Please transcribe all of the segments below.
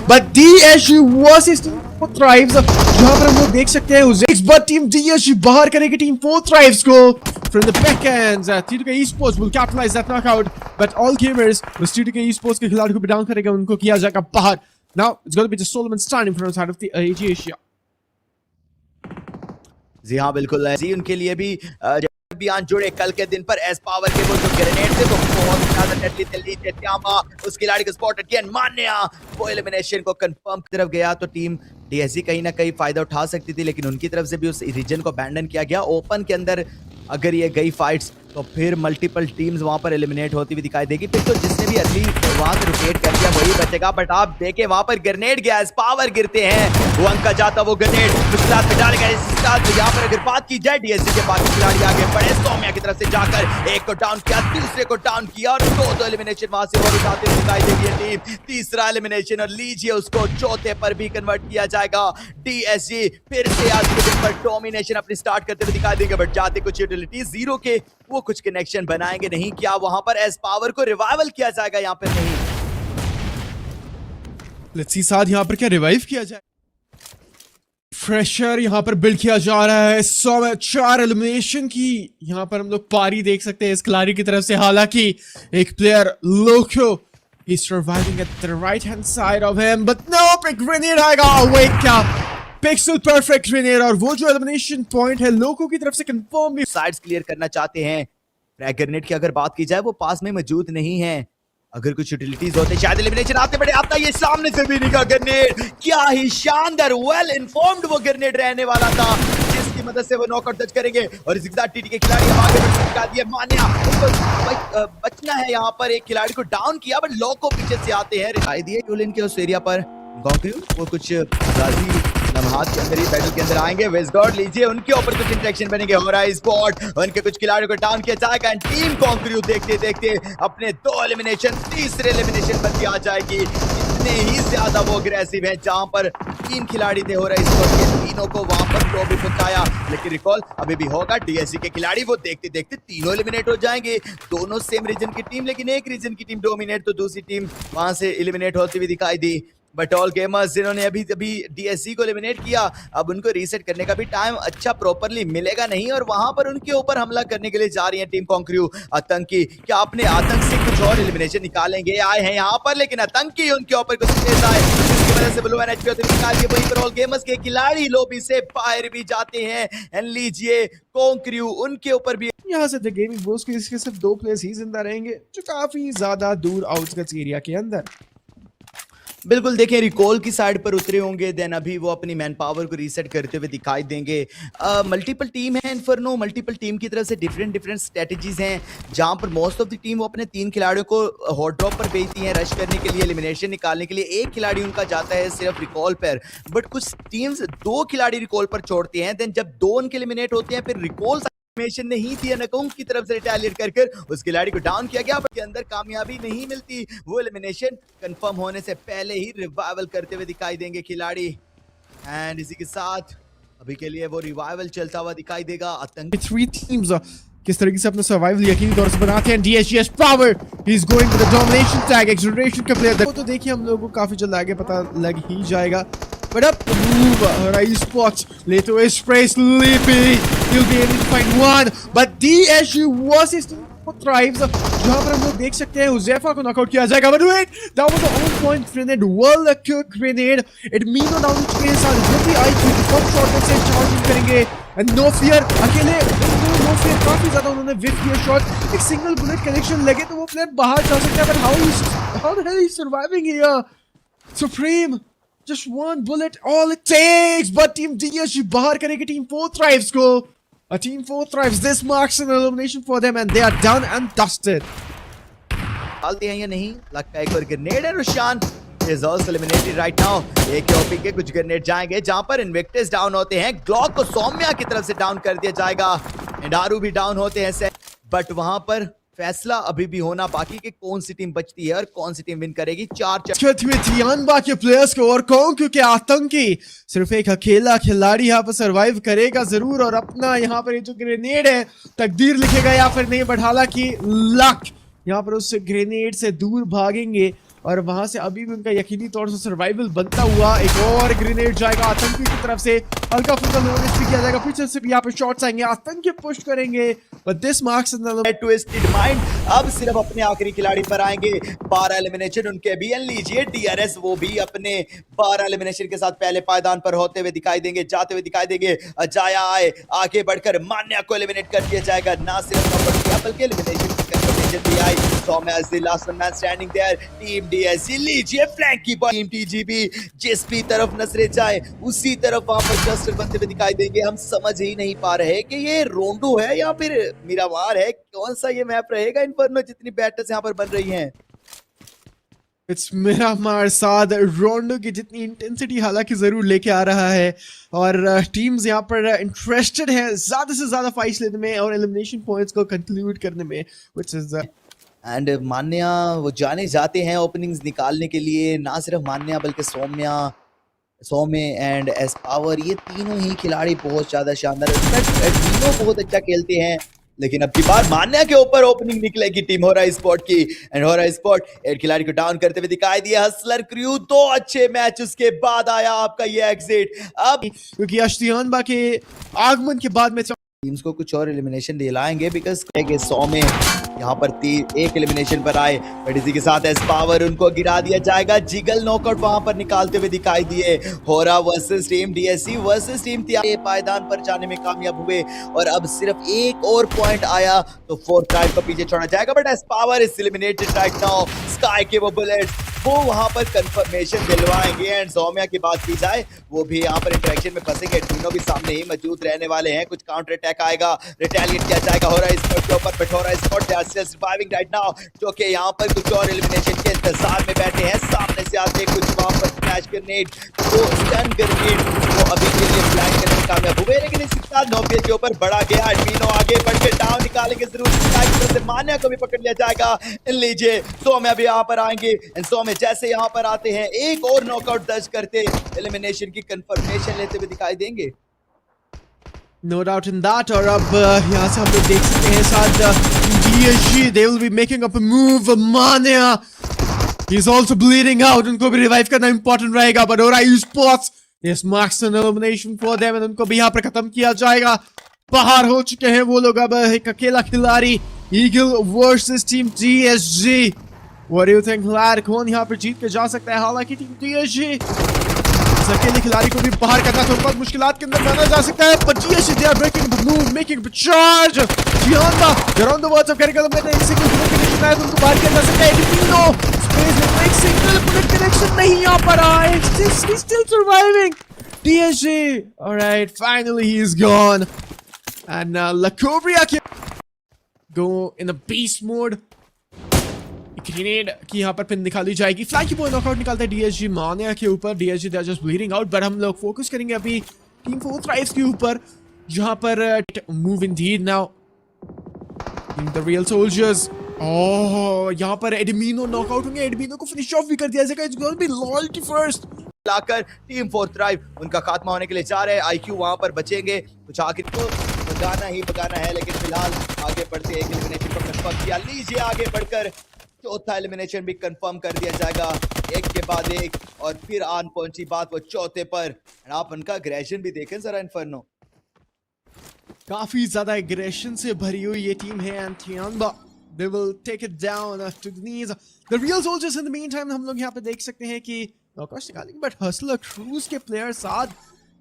but DSG versus Team 4 Thrives, यहाँ पर हम लोग देख सकते हैं Uzix, but Team DSG बाहर करेगी Team 4 Thrives को from the back ends. T2K Esports will capitalize that knockout, but all gamers उस T2K Esports के खिलाड़ी को भी डाउन करेगा, उनको किया जाएगा बाहर. Now it's going to be just Solomon standing from the side of the AG Asia. जी हाँ बिल्कुल जी, उनके लिए भी अभियान जुड़े कल के दिन पर एस पावर के वो जो ग्रेनेड थे वो बहुत ज्यादा डेडली थे. त्यामा उस खिलाड़ी को स्पॉटेड किया, मान्या वो एलिमिनेशन को कंफर्म की तरफ गया. तो टीम डीएसजी कहीं ना कहीं फायदा उठा सकती थी, लेकिन उनकी तरफ से भी उस रीजन को अबैंडन किया गया. ओपन के अंदर अगर ये गई फाइट्स तो फिर मल्टीपल टीम्स वहां पर एलिमिनेट होती हुई दिखाई देगी. फिर तो जिसने भी अर्ली वहां से रोटेट कर दिया वही बचेगा. बट आप देखें वहां पर ग्रेनेड गया, पावर गिरते हैं, वो अंका जाता वो ग्रेनेड मुश्किलात में डाल गया. तो यहाँ पर अगर बात की जाए डीएसजी के बाकी खिलाड़ी आगे बढ़े, सौम्या की तरफ से जाकर एक को डाउन किया, दूसरे को डाउन किया और दो एलिमिनेशन वहां से और उठाते हुए दिखाई देगी टीम. तीसरा एलिमिनेशन और लीजिए उसको चौथे पर भी कन्वर्ट किया जाएगा. डीएसजी फिर से आज के दिन पर डोमिनेशन अपनी स्टार्ट करते हुए दिखाई देंगे. बट जाते कुछ यूटिलिटी जीरो के वो कुछ कनेक्शन बनाएंगे नहीं. क्या वहां पर एस पावर को रिवाइवल किया जाएगा? यहाँ पर नहीं. लेट्स सी साथ यहाँ पर क्या रिवाइव किया जाए. फ्रेशर यहाँ पर बिल्ड किया जा रहा है. 4 एलिमिनेशन की यहाँ पर हम लोग पारी देख सकते हैं इस खिलाड़ी की तरफ से. हालांकि एक player loco he's surviving at the right hand side of him, but no, big grenade आएगा. wake up, pixel perfect grenade. और वो जो एलिमिनेशन पॉइंट है लोको की तरफ से कंफर्म भी साइड्स क्लियर करना चाहते हैं. फ्रैग ग्रेनेड की अगर बात की जाए वो पास में मौजूद नहीं है. अगर कुछ यूटिलिटीज होते शायद एलिमिनेशन आते बड़े आता. ये सामने से भी निकला ग्रेनेड, क्या ही शानदार वेल इन्फॉर्म्ड वो ग्रेनेड रहने वाला था जिसकी मदद से वो नॉकआउट टच करेंगे. और इसी के साथ टीटी के खिलाड़ी आगे बढ़ दिए. मान्या उनको बचना है, यहाँ पर एक खिलाड़ी को डाउन किया बट लोको पीछे से आते हैं. रिसाई दिए यूलिन के उस एरिया पर वो कुछ राजी लम्हात के अंदर ही बैटल के अंदर आएंगे. वेस्टगॉर्ड लीजिए उनके ऊपर कुछ इंटरेक्शन बनेंगे. हो रहा है स्पॉट, उनके कुछ खिलाड़ियों को डाउन किया जाएगा. टीम कॉन्क्रीव देखते देखते अपने 2 एलिमिनेशन, तीसरे एलिमिनेशन पर आ जाएगी. इतने ही ज्यादा वो अग्रेसिव है. जहां पर 3 खिलाड़ी थे हो रहा है स्पॉट के, तीनों को वहां पर थ्रो भी पहुंचाया. लेकिन रिकॉल अभी भी होगा. डीएसजी के खिलाड़ी वो देखते देखते तीनों एलिमिनेट हो जाएंगे. दोनों सेम रीजन की टीम, लेकिन एक रीजन की टीम डोमिनेट तो दूसरी टीम वहां से एलिमिनेट होती हुई दिखाई दी. बट ऑल गेमर्स जिन्होंने अभी डीएसजी को एलिमिनेट किया, अब उनको रीसेट करने का भी टाइम अच्छा प्रॉपरली मिलेगा नहीं. और वहां पर उनके ऊपर हमला करने के लिए जा रही है टीम कॉन्क्रीव. आतंकी क्या अपने आतंक से कुछ और एलिमिनेशन निकालेंगे? आए हैं यहाँ पर, लेकिन आतंकी उनके ऊपर कुछ तेज आए जिसकी वजह से ब्लू एंड एचपी होते निकालिए. वहीं पर ऑल गेमर्स के खिलाड़ी लॉबी से बाहर भी जाते हैं. एंड लीजिए कॉन्क्रीव उनके ऊपर भी यहाँ से द गेमिंग बोस के इसके सिर्फ 2 प्लेयर्स ही जिंदा रहेंगे जो काफी ज्यादा दूर आउटस्कर्ट्स एरिया के अंदर. बिल्कुल देखें रिकॉल की साइड पर उतरे होंगे. देन अभी वो अपनी मैन पावर को रीसेट करते हुए दिखाई देंगे. मल्टीपल टीम है इन्फर्नो, मल्टीपल टीम की तरफ से डिफरेंट स्ट्रेटजीज हैं. जहां पर मोस्ट ऑफ द टीम वो अपने 3 खिलाड़ियों को हॉट ड्रॉप पर भेजती हैं रश करने के लिए, एलिमिनेशन निकालने के लिए. एक खिलाड़ी उनका जाता है सिर्फ रिकॉल पर. बट कुछ टीम्स 2 खिलाड़ी रिकॉल पर छोड़ते हैं. देन जब 2 उनके एलिमिनेट होते हैं फिर रिकॉल नहीं थी नकुम की तरफ से रिटेलिएट कर उस खिलाड़ी को डाउन किया गया. बट के अंदर कामयाबी नहीं मिलती. वो एलिमिनेशन कंफर्म होने से पहले ही रिवाइवल करते हुए दिखाई देंगे खिलाड़ी. एंड इसी के साथ अभी के लिए वो रिवाइवल चलता हुआ दिखाई देगा. आतंकी 3 टीम्स किस तरीके से अपना सर्वाइवल यकीनी तौर से बनाते हैं. DSG power he is going with the domination tag. Acceleration का प्लेयर वो तो देखिए हम लोगों को काफी जल्द आगे पता लग ही जाएगा. But up the move, right spot. Later is spray sleepy. He'll be able to find one. But DSG versus Team 4 Thrives. जहाँ पर हम लोग देख सकते हैं उज़ैफा को नॉकआउट किया जाएगा. But wait, that was the on point grenade. Well acute grenade. It means on down के साथ जो भी आई थी फर्स्ट शॉट से चार्ज करेंगे. And no fear अकेले no fear काफी ज्यादा उन्होंने विफ किया शॉट. एक सिंगल बुलेट कनेक्शन लगे तो वो प्लेयर बाहर जा सकता है. But how the hell is surviving here? Supreme. Just 1 bullet, all it takes. But Team DSG बाहर करेगी Team 4 Thrives को. A Team 4 Thrives. This marks an elimination for them, and they are done and dusted. डालते हैं या नहीं? लगता है एक और ग्रेनेड है. Rushan is also eliminated right now. एक ओपी के कुछ ग्रेनेड जाएंगे जहां पर इन्विक्टस डाउन होते हैं. ग्लॉक को सौम्या की तरफ से डाउन कर दिया जाएगा. एंडारू भी डाउन होते हैं. बट वहां पर फैसला अभी भी होना बाकी कि कौन सी टीम बचती है और कौन सी टीम विन करेगी. 4 बाकी प्लेयर्स को और कौन, क्योंकि आतंकी सिर्फ एक अकेला खिलाड़ी यहाँ पर सरवाइव करेगा जरूर और अपना यहाँ पर ये जो ग्रेनेड है तकदीर लिखेगा या फिर नहीं. बट हालांकि लक यहाँ पर उस ग्रेनेड से दूर भागेंगे और वहां से अभी भी उनका यकीनी तौर से सर्वाइवल बनता हुआ। एक और ग्रेनेड जाएगा आतंकी की तरफ से, हल्का फुल्का लोनेज भी किया जाएगा, पीछे से भी यहाँ पे शॉट्स आएंगे, आतंकी पुश करेंगे, but this marks twisted mind अब सिर्फ अपने आखिरी खिलाड़ी पर आएंगे। 12 एलिमिनेशन उनके भी लीजिए डीआरएस, वो भी अपने 12 एलिमिनेशन के साथ पहले पायदान पर होते हुए दिखाई देंगे, जाते हुए दिखाई देंगे। अजाया आए, आगे बढ़कर मान्या को एलिमिनेट कर दिया जाएगा, ना सिर्फ नंबर किया बल्कि एलिमिनेशन की कंफर्मेशन भी आई। Soumya is the last man standing there. Team DSC लीजिए फ्लैंक की टीम टीजीबी जिस भी तरफ नजरें जाए उसी तरफ वहां पर क्लस्टर बनते हुए दिखाई देंगे। हम समझ ही नहीं पा रहे कि ये रोंडो है या फिर मीरामार है, कौन सा ये मैप रहेगा इन्फर्नो, जितनी बैटल्स यहाँ पर बन रही हैं। इट्स मिरामार साथ रोंडो की जितनी इंटेंसिटी हालांकि जरूर लेके आ रहा है, और टीम्स यहाँ पर इंटरेस्टेड हैं ज्यादा से ज्यादा फाइट्स लेने में और एलिमिनेशन पॉइंट्स को कंक्लूड करने में, व्हिच इज एंड मान्या वो जाने जाते हैं ओपनिंग्स निकालने के लिए। ना सिर्फ मान्या बल्कि सौम्य एंड एस पावर, ये तीनों ही खिलाड़ी बहुत ज्यादा शानदार है, तीनों बहुत अच्छा खेलते हैं। लेकिन अब की बार मान्या के ऊपर ओपनिंग निकलेगी टीम होरा स्पोर्ट की, एंड होरा स्पोर्ट एक खिलाड़ी को डाउन करते हुए दिखाई दिया। हसलर क्रू 2 अच्छे मैच उसके बाद आया आपका ये एग्जिट। अब क्योंकि अश्तियानबा के आगमन के बाद में टीम्स को कुछ और एलिमिनेशन दिलाएंगे बिकॉज सौम्य यहाँ पर एक एलिमिनेशन पर आए, बट इसी के साथ एस पावर उनको गिरा दिया जाएगा। जिगल नॉकआउट वहां पर निकालते हुए दिखाई दिए। होरा versus team DSC versus team पायदान पर जाने में कामयाब हुए, और अब सिर्फ एक और पॉइंट आया तो 4th राइड को पीछे छोड़ा जाएगा, but S power is eliminated right now. Sky के वो बुलेट्स वो वहां पर कंफर्मेशन दिलवाएंगे, एंड सौम्या की बात की जाए वो भी यहाँ पर इंटरेक्शन में फंसेंगे। तीनों भी सामने ही मौजूद रहने वाले हैं, कुछ काउंटर अटैक आएगा, रिटेलिएट किया जाएगा होरा स्पोर्ट के ऊपर, बट होरा sport they are still surviving right now, जो कि यहाँ पर कुछ और एलिमिनेशन के इंतजार में बैठे हैं। सामने से आते कुछ वहां पर फ्लैश ग्रेनेड, तो स्टन ग्रेनेड वो अभी के लिए फ्लैश करने में कामयाब हुए, लेकिन इसके साथ नोबिया के ऊपर बड़ा गया। एडमिनो आगे बढ़ के डाउन निकालेंगे जरूर, मान्या को भी पकड़ लिया जाएगा। लीजिए सौम्या भी यहाँ पर आएंगे, एंड सौम्या जैसे यहाँ पर आते हैं एक और नॉकआउट दर्ज करते एलिमिनेशन की कंफर्मेशन लेते हुए दिखाई देंगे। No doubt in that. और अब यहाँ से हम लोग देख सकते हैं साथ DSG they will be making up a move। Manya he is also bleeding out, उनको भी रिवाइव करना इंपॉर्टेंट रहेगा, but Horai Esports this marks an elimination for them, and उनको भी यहाँ पर खत्म किया जाएगा। बाहर हो चुके हैं वो लोग, अब एक अकेला खिलाड़ी eagle versus team DSG। What do you think lad, कौन यहाँ पर जीत के जा सकता है? हालांकि टीम DSG अकेले खिलाड़ी को भी बाहर करना तो बहुत मुश्किलात के अंदर माना जा सकता है, but DSG they are breaking the move, making the charge। जियांदा around the words of Kerala में एक सिंगल बुलेट कनेक्शन आया तो उनको बाहर किया जा सकता है। एडिनो स्पेस में एक सिंगल बुलेट कनेक्शन नहीं आ पा रहा है, he's still surviving। DSG alright, finally he is gone, and La Cobria go in a beast mode। Grenade की यहाँ पर पिन निकाली जाएगी, फ्लैंकी बॉय नॉकआउट निकालता है DSG मान्या के ऊपर। DSG they are just bleeding out, but हम लोग फोकस करेंगे अभी टीम 4th राइड्स के ऊपर, जहाँ पर move indeed now the real soldiers. Oh यहाँ पर एडमिनो नॉकआउट होंगे, एडमिनो को फिनिश ऑफ भी कर दिया जाएगा। It's gonna be loyalty first locker team 4th ride उनका खात्मा होने के लिए जा रहे हैं। IQ वहां पर बचेंगे, कुछ आखिर को भगाना ही भगाना है, लेकिन फिलहाल आगे बढ़ते एक एलिमिनेशन को कंफर्म किया। लीजिए आगे बढ़कर 4था एलिमिनेशन भी कंफर्म कर दिया जाएगा, एक के बाद एक, और फिर आन पहुंची बात वो 4थे पर। आप उनका एग्रेशन भी देखें जरा इन्फर्नो, काफी ज्यादा एग्रेशन से भरी हुई ये टीम है, and थियानबा they will take it down to the knees। The real soldiers in the meantime हम लोग यहाँ पे देख सकते हैं कि नॉकआउट निकालेंगे, बट हसलर क्रूज के प्लेयर साथ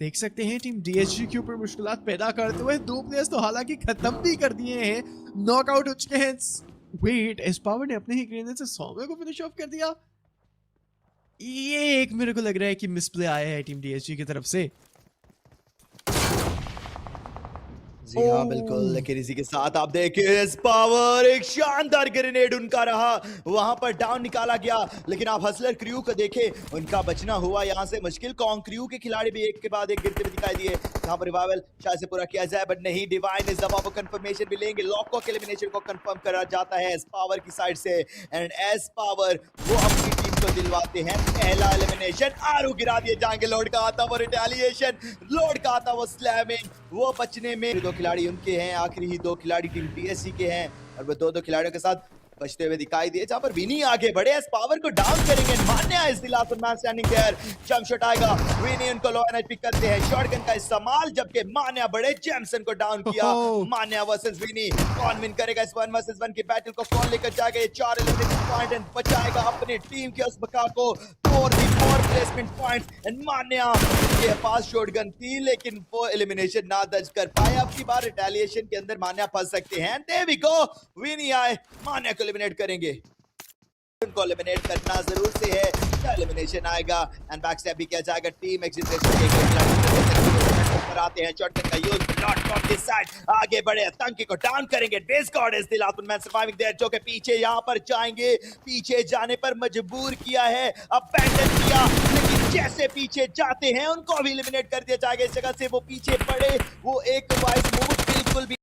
देख सकते हैं टीम DSG के ऊपर मुश्किलात पैदा करते हुए। 2 प्लेयर्स तो हालांकि खत्म भी कर दिए हैं, नॉकआउट हो चुके हैं। वेट, एस पावर ने अपने ही ग्रेनेड से सौम्या को फिनिश ऑफ कर दिया। ये एक मेरे को लग रहा है कि मिसप्ले आया है टीम DSG की तरफ से। जी हाँ बिल्कुल, लेकिन इसी के साथ आप देखिए इस पावर एक शानदार ग्रेनेड उनका रहा, वहां पर डाउन निकाला गया, लेकिन आप हसलर क्रू को देखें उनका बचना हुआ यहाँ से मुश्किल। कॉन्ग क्रू के खिलाड़ी भी एक के बाद एक गिरते हुए दिखाई दिए। यहाँ पर रिवाइवल शायद से पूरा किया जाए, बट नहीं, डिवाइन इस दफा वो कंफर्मेशन भी लेंगे। लॉकॉक एलिमिनेशन को कंफर्म करा जाता है एस पावर की साइड से, एंड एस पावर वो अपनी टीम को दिलवाते हैं पहला एलिमिनेशन। आरू गिरा दिए जाएंगे, लोड का आता वो रिटेलिएशन, लोड का आता वो स्लैमिंग, वो बचने में 2 खिलाड़ी उनके हैं, आखिरी ही 2 खिलाड़ी टीम DSG के हैं, और वो 2 खिलाड़ियों के साथ बचते हुए दिखाई दिए, जहां पर विनी आगे बढ़े, इस पावर को डाउन करेंगे। Manya is the last man standing there. Jump shot आएगा, विनी उनको लो एनएचपी करते हैं, शॉटगन का इस्तेमाल, जबकि मान्या बढ़े, जेमसन को डाउन किया। ओहो। मान्या वर्सेस विनी, कौन विन करेगा इस 1 वर्सेस 1 की बैटल को, कौन लेकर जाएगा ये 4 एलिमिनेशन पॉइंट एंड बचाएगा अपनी टीम के उस बका को 4 प्लेसमेंट पॉइंट्स। एंड मान्या के पास शॉटगन थी लेकिन वो एलिमिनेशन ना दर्ज कर पाए। अब की बार रिटेलिएशन के अंदर मान्या फंस सकते हैं। देयर वी गो, विनी आए, मान्या को एलिमिनेट करेंगे। उनको एलिमिनेट करना जरूर से है, क्या एलिमिनेशन आएगा एंड बैक स्टैप भी किया जाएगा। टीम पर आते हैं, शॉटगन का use, not from this side, आगे बढ़े, तंकी को डाउन करेंगे। Des God is the last man surviving there, जो कि पीछे यहां पर जाएंगे, पीछे जाने पर मजबूर किया है, अबैंडन किया, लेकिन जैसे पीछे जाते हैं उनको भी एलिमिनेट कर दिया जाएगा। इस जगह से वो पीछे पड़े, वो एक वाइस मूव बिल्कुल भी